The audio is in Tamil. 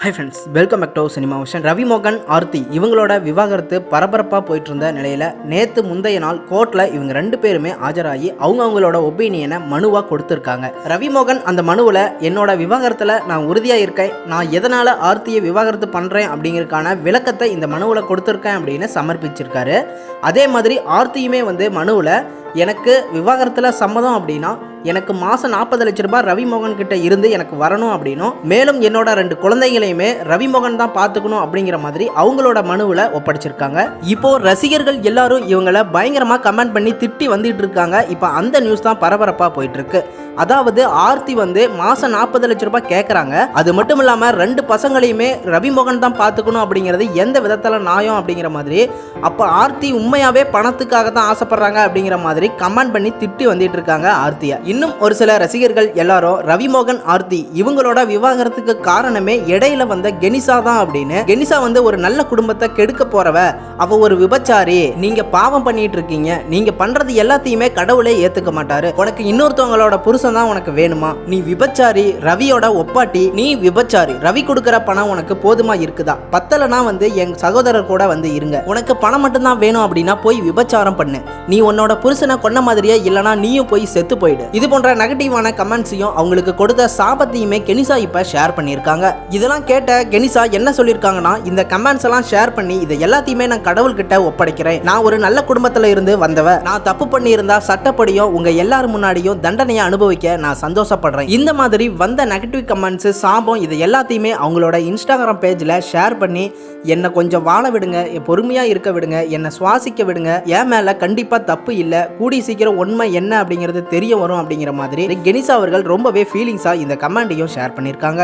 High friends, welcome back to cinema vision. Ravi மோகன், ஆர்த்தி இவங்களோட விவாகரத்து பரபரப்பாக போயிட்டு இருந்த நிலையில் நேற்று முந்தைய நாள் கோர்ட்டில் இவங்க ரெண்டு பேருமே ஆஜராகி அவங்களோட ஒப்பீனியனை மனுவாக கொடுத்துருக்காங்க. ரவி மோகன் அந்த மனுவில் என்னோட விவாகரத்தில் நான் உறுதியாக இருக்கேன், நான் எதனால் ஆர்த்தியை விவாகரத்து பண்ணுறேன் அப்படிங்கிறதுக்கான விளக்கத்தை இந்த மனுவில் கொடுத்துருக்கேன் அப்படின்னு சமர்ப்பிச்சிருக்காரு. அதே மாதிரி ஆர்த்தியுமே மனுவில் எனக்கு விவாகரத்தில் சம்மதம் அப்படின்னா எனக்கு மாதம் 40 லட்ச ரூபாய் ரவி மோகன் கிட்ட இருந்து எனக்கு வரணும் அப்படின்னும், மேலும் என்னோட 2 குழந்தைகளையுமே ரவி மோகன் தான் பார்த்துக்கணும் அப்படிங்கிற மாதிரி அவங்களோட மனுவில் ஒப்படைச்சிருக்காங்க. இப்போ ரசிகர்கள் எல்லாரும் இவங்களை பயங்கரமாக கமெண்ட் பண்ணி திட்டி வந்துட்டு இருக்காங்க. இப்போ அந்த நியூஸ் தான் பரபரப்பாக போயிட்டு இருக்கு. அதாவது ஆர்த்தி மாதம் 40 லட்ச ரூபாய் கேட்குறாங்க. அது மட்டும் இல்லாமல் 2 பசங்களையுமே ரவி மோகன் தான் பார்த்துக்கணும் அப்படிங்கிறது எந்த விதத்தில் நியாயம் அப்படிங்கிற மாதிரி, அப்போ ஆர்த்தி உண்மையாகவே பணத்துக்காக தான் ஆசைப்படுறாங்க அப்படிங்கிற மாதிரி கமெண்ட் பண்ணி திட்டி வந்துட்டு இருக்காங்க ஆர்த்தியை. இன்னும் ஒரு சில ரசிகர்கள் எல்லாரும் ரவி மோகன், ஆர்த்தி இவங்களோட விவாகரத்துக்கு காரணமே இடையில வந்த கெனிசா தான் அப்படின்னு, கெனிசா ஒரு நல்ல குடும்பத்தை கெடுக்க போறவ, அவ ஒரு விபச்சாரி, நீங்க பாவம் பண்ணிட்டு இருக்கீங்க, நீங்க பண்றது எல்லாத்தையுமே கடவுளே ஏத்துக்க மாட்டாரு, உனக்கு இன்னொருத்தவங்களோட புருஷன் தான் உனக்கு வேணுமா, நீ விபச்சாரி, ரவியோட ஒப்பாட்டி, நீ விபச்சாரி, ரவி கொடுக்கிற பணம் உனக்கு போதுமா இருக்குதா, பத்தலனா என் சகோதரர் கூட இருங்க, உனக்கு பணம் மட்டும்தான் வேணும் அப்படின்னா போய் விபச்சாரம் பண்ணு, நீ உன்னோட புருஷனை கொன்ன மாதிரியே இல்லனா நீயும் போய் செத்து போயிடு. இது போன்ற நெகட்டிவான கமெண்ட்ஸையும் அவங்களுக்கு கொடுத்த சாபத்தையுமே கெனிசா இப்ப ஷேர் பண்ணியிருக்காங்க. இதெல்லாம் கேட்ட கெனிசா என்ன சொல்லியிருக்காங்கன்னா, இந்த கமெண்ட்ஸ் எல்லாம் ஷேர் பண்ணி இதை எல்லாத்தையுமே நான் கடவுள்கிட்ட ஒப்படைக்கிறேன், நான் ஒரு நல்ல குடும்பத்துல இருந்து வந்தவ, நான் தப்பு பண்ணி இருந்தா சட்டப்படியும் உங்க எல்லாரும் முன்னாடியும் தண்டனையை அனுபவிக்க நான் சந்தோஷப்படுறேன். இந்த மாதிரி வந்த நெகட்டிவ் கமெண்ட்ஸ், சாபம், இது எல்லாத்தையுமே அவங்களோட இன்ஸ்டாகிராம் பேஜ்ல ஷேர் பண்ணி என்னை கொஞ்சம் வாழ விடுங்க, பொறுமையா இருக்க விடுங்க, என்னை சுவாசிக்க விடுங்க, என் மேல கண்டிப்பா தப்பு இல்லை, கூடி சீக்கிரம் உண்மை என்ன அப்படிங்கிறது தெரிய வரும் அப்படிங்கிற மாதிரி கெனிசா அவர்கள் ரொம்பவே ஃபீலிங்ஸா இந்த கமெண்டையும் ஷேர் பண்ணியிருக்காங்க.